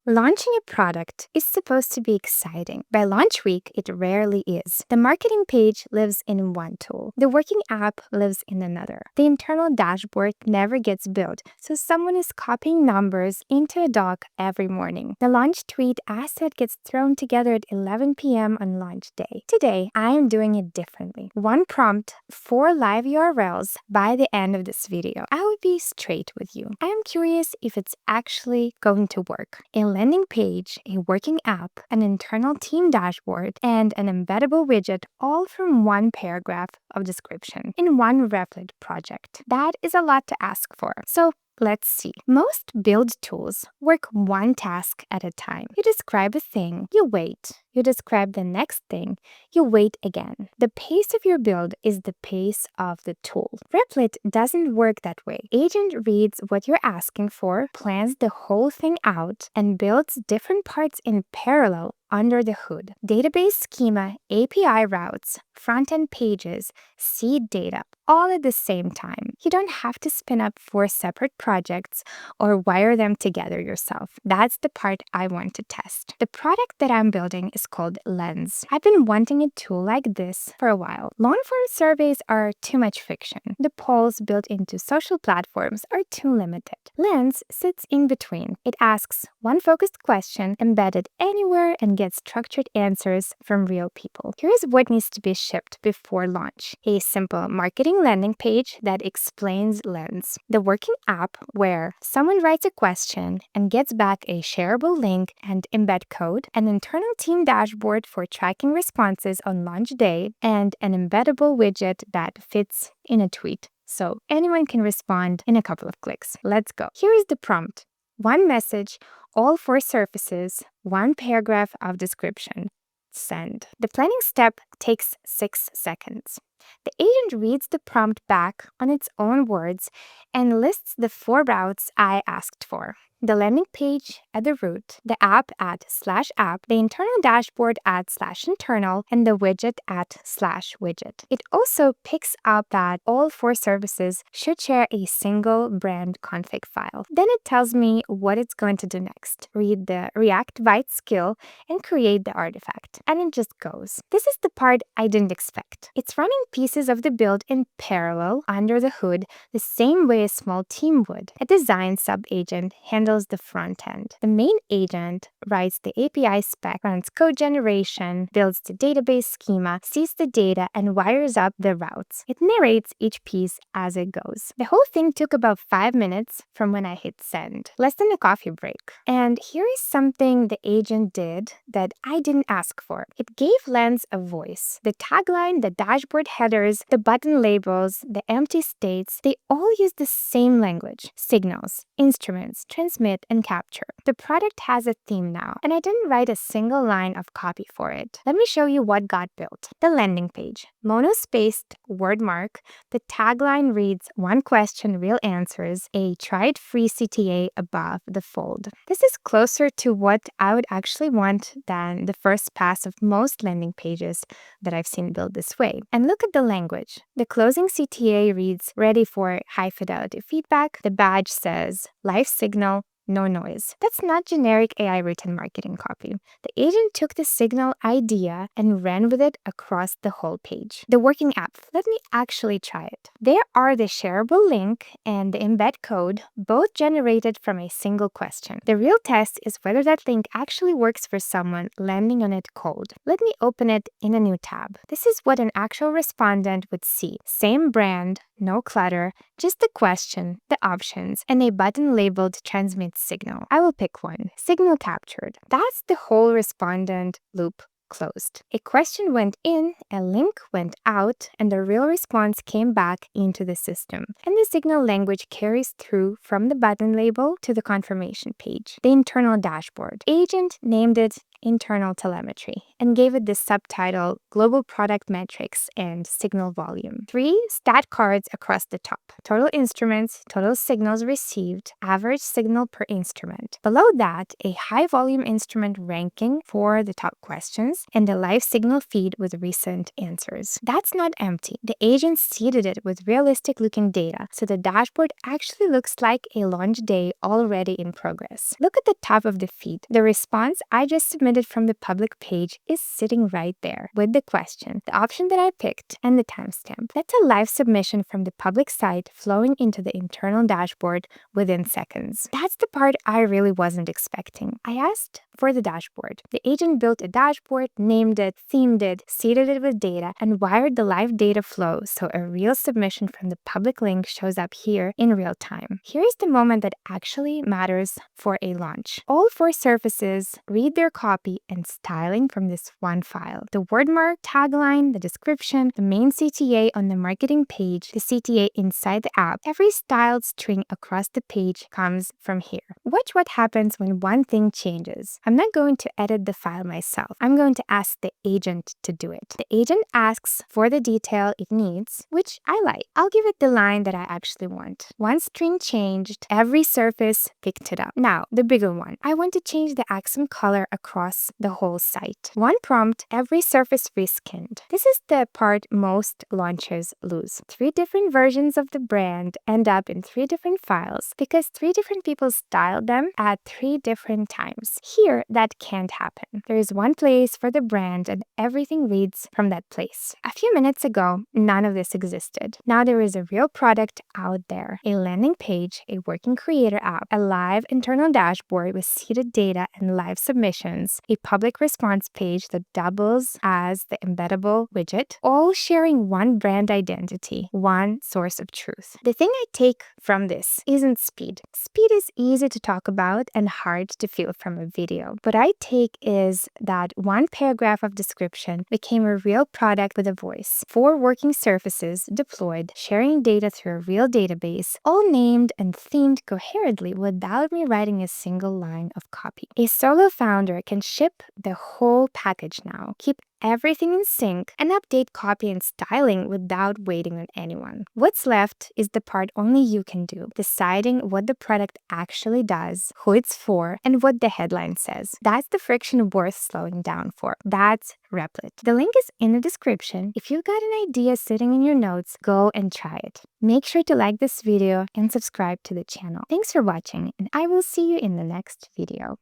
Launching a product is supposed to be exciting. By launch week, it rarely is. The marketing page lives in one tool. The working app lives in another. The internal dashboard never gets built, so someone is copying numbers into a doc every morning. The launch tweet asset gets thrown together at 11 p.m. on launch day. Today, I am doing it differently. One prompt, 4 live URLs by the end of this video. I will be straight with you. I am curious if it's actually going to work. A landing page, a working app, an internal team dashboard, and an embeddable widget all from one paragraph of description in one Replit project. That is a lot to ask for. So let's see. Most build tools work one task at a time. You describe a thing, you wait. You describe the next thing, you wait again. The pace of your build is the pace of the tool. Replit doesn't work that way. Agent reads what you're asking for, plans the whole thing out, and builds different parts in parallel under the hood. Database schema, API routes, front-end pages, seed data, all at the same time. You don't have to spin up 4 separate projects or wire them together yourself. That's the part I want to test. The product that I'm building is called Lens. I've been wanting a tool like this for a while. Long-form surveys are too much fiction. The polls built into social platforms are too limited. Lens sits in between. It asks one focused question embedded anywhere and gets structured answers from real people. Here's what needs to be shipped before launch. A simple marketing landing page that explains Lens. The working app where someone writes a question and gets back a shareable link and embed code, an internal team dashboard for tracking responses on launch day, and an embeddable widget that fits in a tweet, so anyone can respond in a couple of clicks. Let's go. Here is the prompt. One message, all 4 surfaces, 1 paragraph of description. Send. The planning step takes 6 seconds. The agent reads the prompt back on its own words and lists the 4 routes I asked for. The landing page at the root, the app at /app, the internal dashboard at /internal, and the widget at /widget. It also picks up that all 4 services should share a single brand config file. Then it tells me what it's going to do next. Read the React byte skill and create the artifact. And it just goes. This is the part I didn't expect. It's running pieces of the build in parallel under the hood the same way a small team would. A design sub-agent handles the front end. The main agent writes the API spec, runs code generation, builds the database schema, sees the data, and wires up the routes. It narrates each piece as it goes. The whole thing took about 5 minutes from when I hit send, less than a coffee break. And here is something the agent did that I didn't ask for. It gave Lens a voice. The tagline, the dashboard headers, the button labels, the empty states, they all use the same language. Signals, instruments, transmit, and capture. The product has a theme now, and I didn't write a single line of copy for it. Let me show you what got built. The landing page. Monospaced word mark. The tagline reads, 1 question, real answers, a try-it-free CTA above the fold. This is closer to what I would actually want than the first pass of most landing pages that I've seen built this way. And look at the language. The closing CTA reads, ready for high-fidelity feedback. The badge says, live signal, no noise. That's not generic AI written marketing copy. The agent took the signal idea and ran with it across the whole page. The working app. Let me actually try it. There are the shareable link and the embed code, both generated from a single question. The real test is whether that link actually works for someone landing on it cold. Let me open it in a new tab. This is what an actual respondent would see. Same brand, no clutter, just the question, the options, and a button labeled transmit signal. I will pick one. Signal captured. That's the whole respondent loop closed. A question went in, a link went out, and the real response came back into the system. And the signal language carries through from the button label to the confirmation page. The internal dashboard. Agent named it internal telemetry and gave it the subtitle Global Product Metrics and Signal Volume. 3 stat cards across the top. Total instruments, total signals received, average signal per instrument. Below that, a high-volume instrument ranking for the top questions and a live signal feed with recent answers. That's not empty. The agent seeded it with realistic-looking data, so the dashboard actually looks like a launch day already in progress. Look at the top of the feed. The response I just submitted from the public page is sitting right there with the question, the option that I picked, and the timestamp. That's a live submission from the public site flowing into the internal dashboard within seconds. That's the part I really wasn't expecting. I asked for the dashboard. The agent built a dashboard, named it, themed it, seeded it with data, and wired the live data flow so a real submission from the public link shows up here in real time. Here is the moment that actually matters for a launch. All 4 surfaces read their copy and styling from this one file. The wordmark, tagline, the description, the main CTA on the marketing page, the CTA inside the app. Every styled string across the page comes from here. Watch what happens when one thing changes. I'm not going to edit the file myself. I'm going to ask the agent to do it. The agent asks for the detail it needs, which I like. I'll give it the line that I actually want. One string changed, every surface picked it up. Now, the bigger one. I want to change the accent color across the whole site. One prompt, every surface reskinned. This is the part most launchers lose. 3 different versions of the brand end up in 3 different files because 3 different people styled them at 3 different times. Here, that can't happen. There is one place for the brand and everything reads from that place. A few minutes ago, none of this existed. Now there is a real product out there. A landing page, a working creator app, a live internal dashboard with seeded data and live submissions, a public response page that doubles as the embeddable widget, all sharing one brand identity, one source of truth. The thing I take from this isn't speed. Speed is easy to talk about and hard to feel from a video. What I take is that one paragraph of description became a real product with a voice. 4 working surfaces deployed, sharing data through a real database, all named and themed coherently without me writing a single line of copy. A solo founder can ship the whole package now, keep everything in sync, and update copy and styling without waiting on anyone. What's left is the part only you can do, deciding what the product actually does, who it's for, and what the headline says. That's the friction worth slowing down for. That's Replit. The link is in the description. If you've got an idea sitting in your notes, go and try it. Make sure to like this video and subscribe to the channel. Thanks for watching, and I will see you in the next video.